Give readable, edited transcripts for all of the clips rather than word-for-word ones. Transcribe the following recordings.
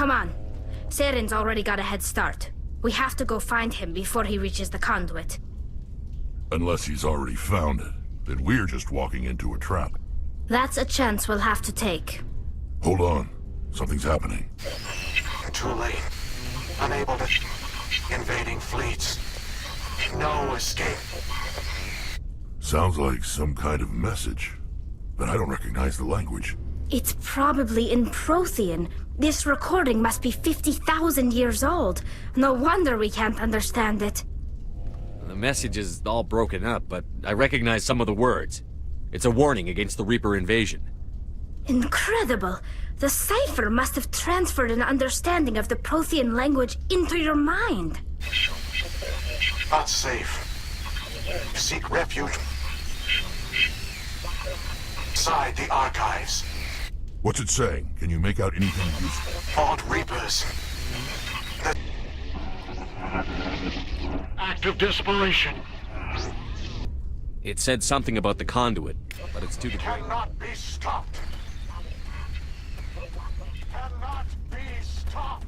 Come on. Seren's already got a head start. We have to go find him before he reaches the conduit. Unless he's already found it, then we're just walking into a trap. That's a chance we'll have to take. Hold on. Something's happening. Too late. Unable to... Invading fleets. No escape. Sounds like some kind of message, but I don't recognize the language. It's probably in Prothean. This recording must be 50,000 years old. No wonder we can't understand it. The message is all broken up, but I recognize some of the words. It's a warning against the Reaper invasion. Incredible! The cipher must have transferred an understanding of the Prothean language into your mind. Not safe. Seek refuge inside the archives. What's it saying? Can you make out anything useful? Fought Reapers. Act of desperation. It said something about the conduit, but it's too... Cannot be stopped. Cannot be stopped.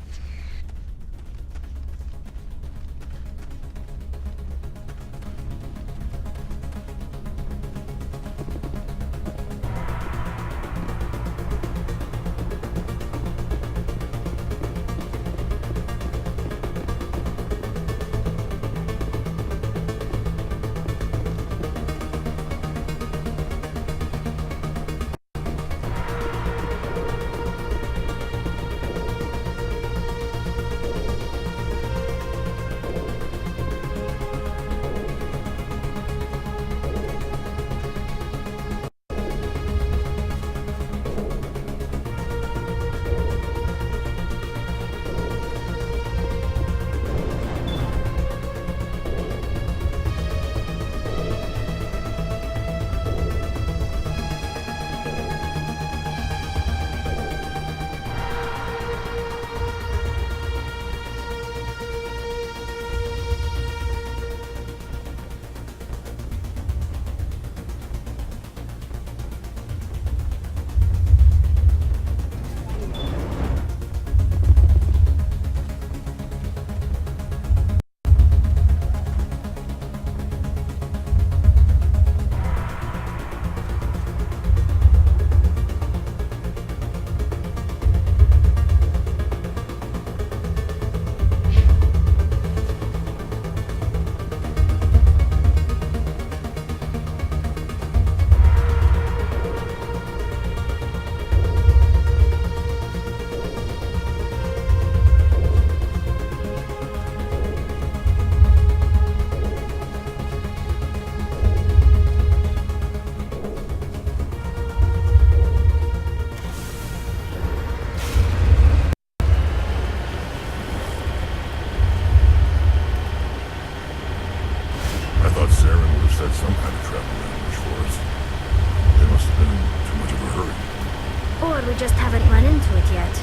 We just haven't run into it yet.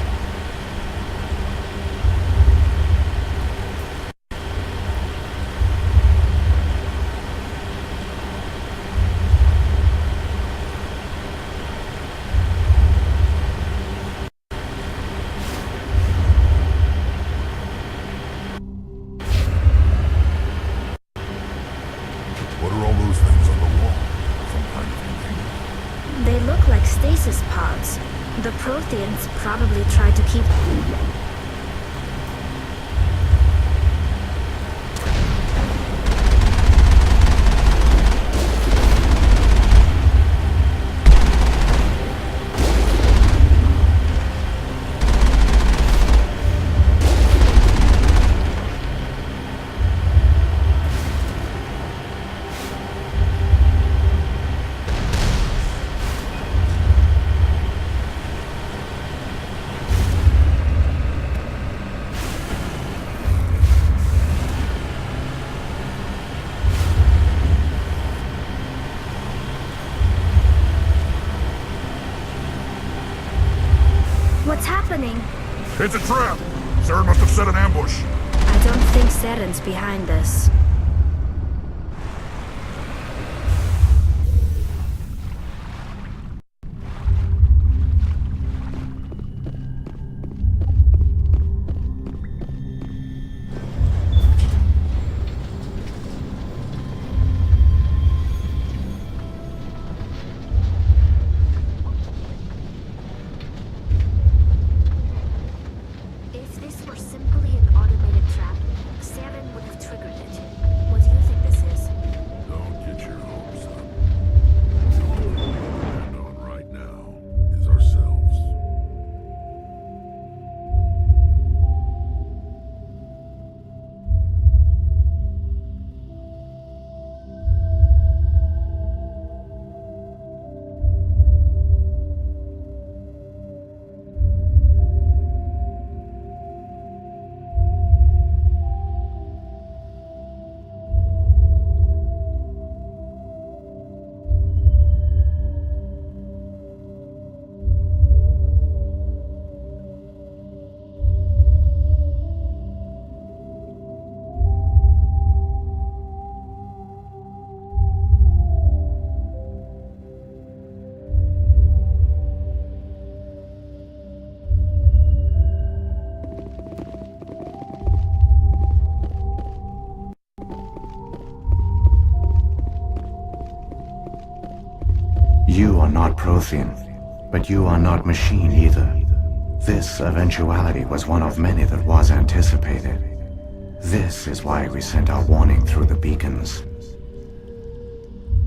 What are all those things on the wall? Some kind of container? They look like stasis pods. The Protheans probably tried to keep... What's happening? It's a trap! Sarah must have set an ambush. I don't think Seren's behind this. You are not Prothean, but you are not machine either. This eventuality was one of many that was anticipated. This is why we sent our warning through the beacons.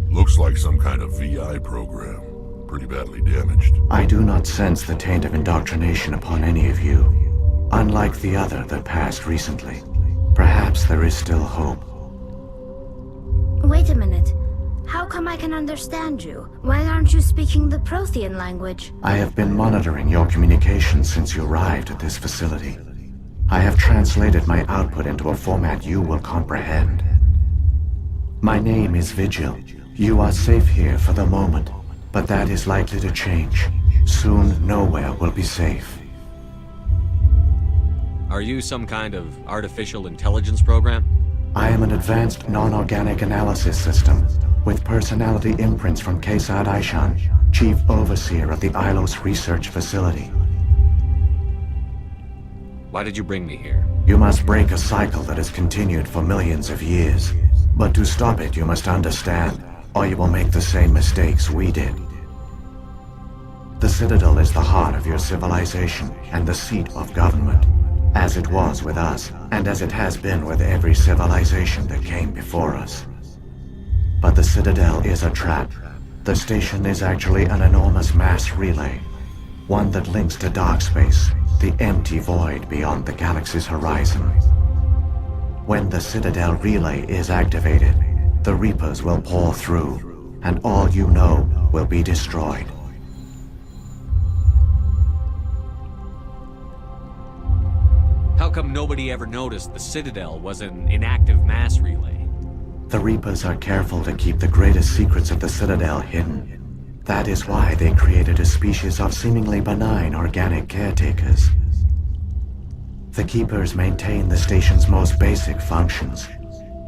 Looks like some kind of VI program. Pretty badly damaged. I do not sense the taint of indoctrination upon any of you, unlike the other that passed recently. Perhaps there is still hope. Wait a minute. How come I can understand you? Why aren't you speaking the Prothean language? I have been monitoring your communications since you arrived at this facility. I have translated my output into a format you will comprehend. My name is Vigil. You are safe here for the moment, but that is likely to change. Soon, nowhere will be safe. Are you some kind of artificial intelligence program? I am an advanced non-organic analysis system with personality imprints from Kesad Aishan, Chief Overseer of the Ilos Research Facility. Why did you bring me here? You must break a cycle that has continued for millions of years. But to stop it, you must understand, or you will make the same mistakes we did. The Citadel is the heart of your civilization and the seat of government, as it was with us, and as it has been with every civilization that came before us. But the Citadel is a trap. The station is actually an enormous mass relay, one that links to dark space, the empty void beyond the galaxy's horizon. When the Citadel relay is activated, the Reapers will pour through, and all you know will be destroyed. How come nobody ever noticed the Citadel was an inactive mass relay? The Reapers are careful to keep the greatest secrets of the Citadel hidden. That is why they created a species of seemingly benign organic caretakers. The Keepers maintain the station's most basic functions.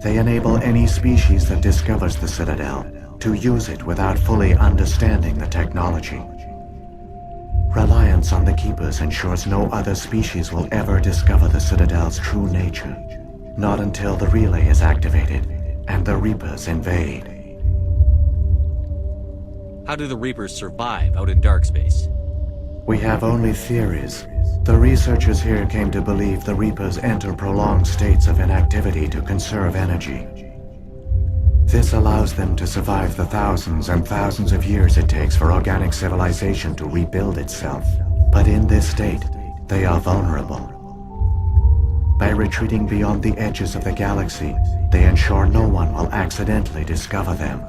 They enable any species that discovers the Citadel to use it without fully understanding the technology. Reliance on the Keepers ensures no other species will ever discover the Citadel's true nature. Not until the relay is activated and the Reapers invade. How do the Reapers survive out in dark space? We have only theories. The researchers here came to believe the Reapers enter prolonged states of inactivity to conserve energy. This allows them to survive the thousands and thousands of years it takes for organic civilization to rebuild itself. But in this state, they are vulnerable. By retreating beyond the edges of the galaxy, they ensure no one will accidentally discover them.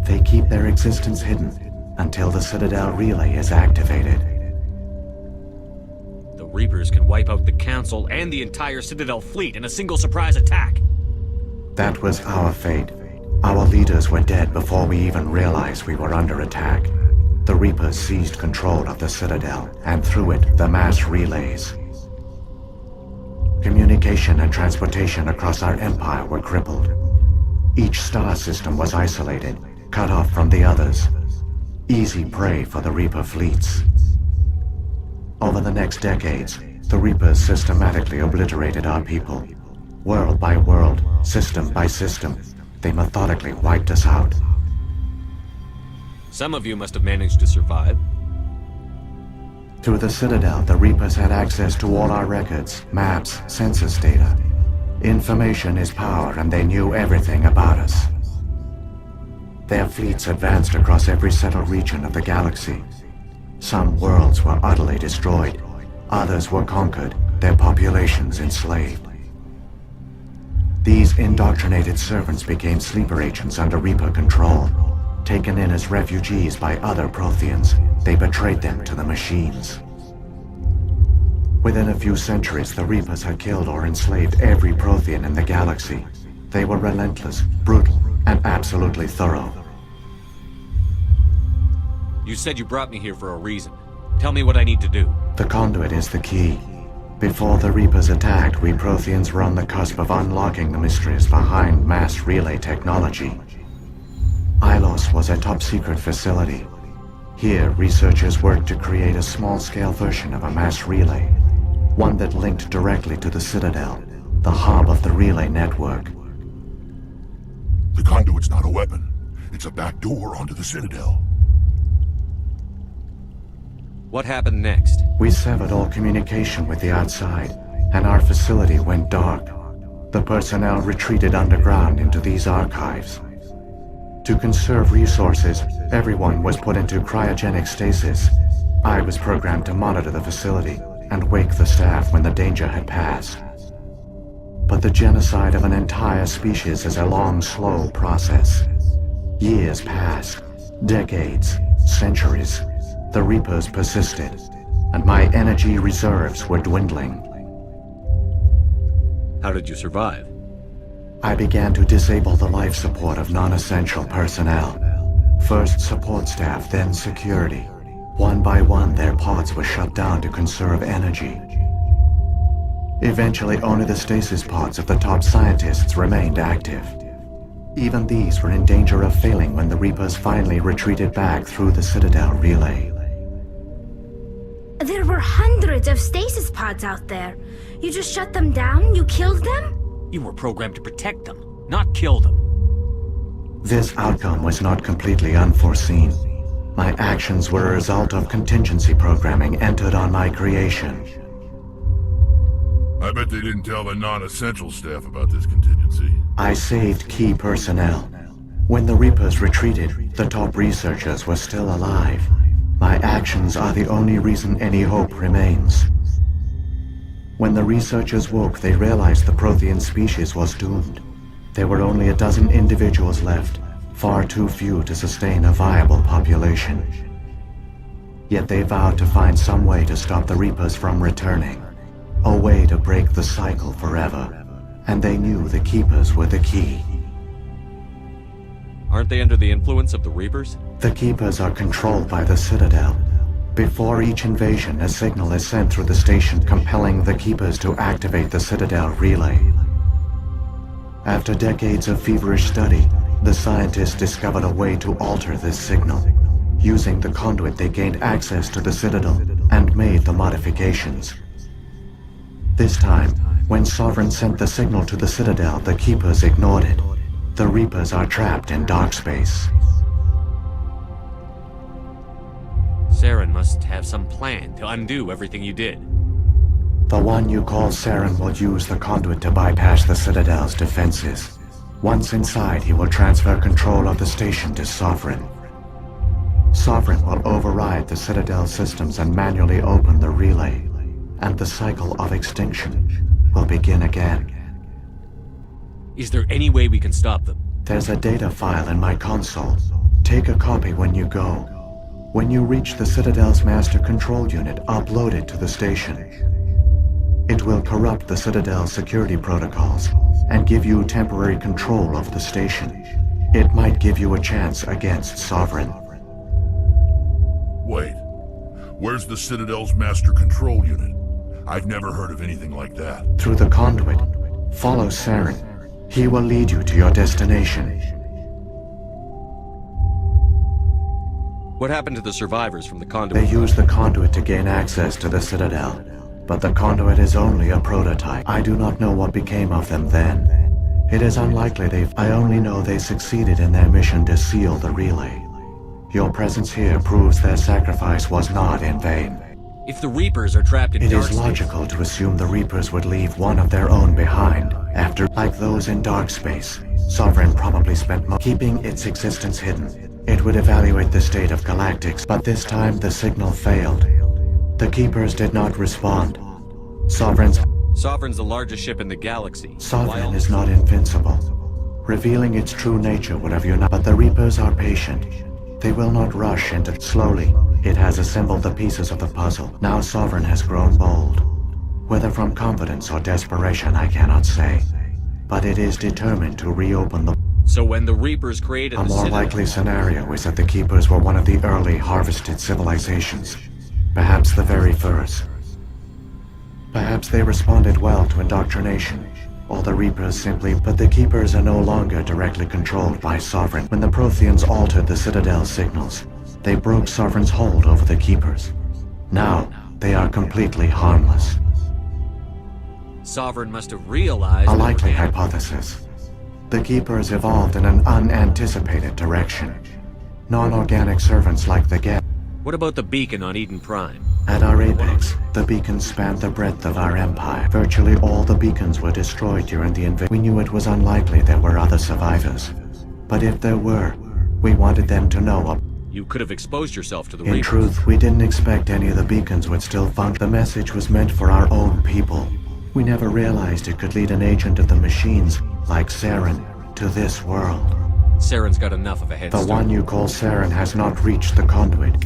They keep their existence hidden until the Citadel relay is activated. The Reapers can wipe out the Council and the entire Citadel fleet in a single surprise attack. That was our fate. Our leaders were dead before we even realized we were under attack. The Reapers seized control of the Citadel, and through it, the mass relays. Communication and transportation across our empire were crippled. Each star system was isolated, cut off from the others. Easy prey for the Reaper fleets. Over the next decades, the Reapers systematically obliterated our people. World by world, system by system, they methodically wiped us out. Some of you must have managed to survive. Through the Citadel, the Reapers had access to all our records, maps, census data. Information is power, and they knew everything about us. Their fleets advanced across every settled region of the galaxy. Some worlds were utterly destroyed. Others were conquered, their populations enslaved. These indoctrinated servants became sleeper agents under Reaper control. Taken in as refugees by other Protheans, they betrayed them to the machines. Within a few centuries, the Reapers had killed or enslaved every Prothean in the galaxy. They were relentless, brutal, and absolutely thorough. You said you brought me here for a reason. Tell me what I need to do. The conduit is the key. Before the Reapers attacked, we Protheans were on the cusp of unlocking the mysteries behind mass relay technology. Ilos was a top-secret facility. Here, researchers worked to create a small-scale version of a mass relay, one that linked directly to the Citadel, the hub of the relay network. The conduit's not a weapon. It's a back door onto the Citadel. What happened next? We severed all communication with the outside, and our facility went dark. The personnel retreated underground into these archives. To conserve resources, everyone was put into cryogenic stasis. I was programmed to monitor the facility and wake the staff when the danger had passed. But the genocide of an entire species is a long, slow process. Years passed, decades, centuries. The Reapers persisted, and my energy reserves were dwindling. How did you survive? I began to disable the life support of non-essential personnel. First support staff, then security. One by one, their pods were shut down to conserve energy. Eventually, only the stasis pods of the top scientists remained active. Even these were in danger of failing when the Reapers finally retreated back through the Citadel relay. There were hundreds of stasis pods out there. You just shut them down? You killed them? You were programmed to protect them, not kill them. This outcome was not completely unforeseen. My actions were a result of contingency programming entered on my creation. I bet they didn't tell the non-essential staff about this contingency. I saved key personnel. When the Reapers retreated, the top researchers were still alive. My actions are the only reason any hope remains. When the researchers woke, they realized the Prothean species was doomed. There were only a dozen individuals left, far too few to sustain a viable population. Yet they vowed to find some way to stop the Reapers from returning. A way to break the cycle forever. And they knew the Keepers were the key. Aren't they under the influence of the Reapers? The Keepers are controlled by the Citadel. Before each invasion, a signal is sent through the station compelling the Keepers to activate the Citadel relay. After decades of feverish study, the scientists discovered a way to alter this signal. Using the conduit, they gained access to the Citadel and made the modifications. This time, when Sovereign sent the signal to the Citadel, the Keepers ignored it. The Reapers are trapped in dark space. Saren must have some plan to undo everything you did. The one you call Saren will use the conduit to bypass the Citadel's defenses. Once inside, he will transfer control of the station to Sovereign. Sovereign will override the Citadel systems and manually open the relay, and the cycle of extinction will begin again. Is there any way we can stop them? There's a data file in my console. Take a copy when you go. When you reach the Citadel's master control unit, upload it to the station. It will corrupt the Citadel's security protocols and give you temporary control of the station. It might give you a chance against Sovereign. Wait. Where's the Citadel's master control unit? I've never heard of anything like that. Through the conduit, follow Saren. He will lead you to your destination. What happened to the survivors from the conduit? They use the conduit to gain access to the Citadel. But the conduit is only a prototype. I do not know what became of them then. It is unlikely I only know they succeeded in their mission to seal the relay. Your presence here proves their sacrifice was not in vain. If the Reapers are trapped in It dark is space- logical to assume the Reapers would leave one of their own behind. After, like those in dark space, Sovereign probably spent keeping its existence hidden. It would evaluate the state of galactics, but this time the signal failed. The Keepers did not respond. Sovereign's Sovereign's the largest ship in the galaxy. Why Sovereign all- is not invincible. Revealing its true nature would have united, but the Reapers are patient. They will not rush into slowly. It has assembled the pieces of the puzzle. Now Sovereign has grown bold. Whether from confidence or desperation, I cannot say. But it is determined to reopen the... So when the Reapers created A the more Citadel- likely scenario is that the Keepers were one of the early harvested civilizations. Perhaps the very first. Perhaps they responded well to indoctrination. Or the Reapers simply... But the Keepers are no longer directly controlled by Sovereign. When the Protheans altered the Citadel's signals, they broke Sovereign's hold over the Keepers. Now, they are completely harmless. Sovereign must have realized... A that- likely hypothesis. The Keepers evolved in an unanticipated direction. Non-organic servants like the Get. What about the beacon on Eden Prime? At our apex, the beacons spanned the breadth of our empire. Virtually all the beacons were destroyed during the invasion. We knew it was unlikely there were other survivors. But if there were, we wanted them to know. You could have exposed yourself to the In Reapers. truth, we didn't expect any of the beacons would still function. The message was meant for our own people. We never realized it could lead an agent of the machines, like Saren, to this world. Saren's got enough of a head The start. one you call Saren has not reached the conduit.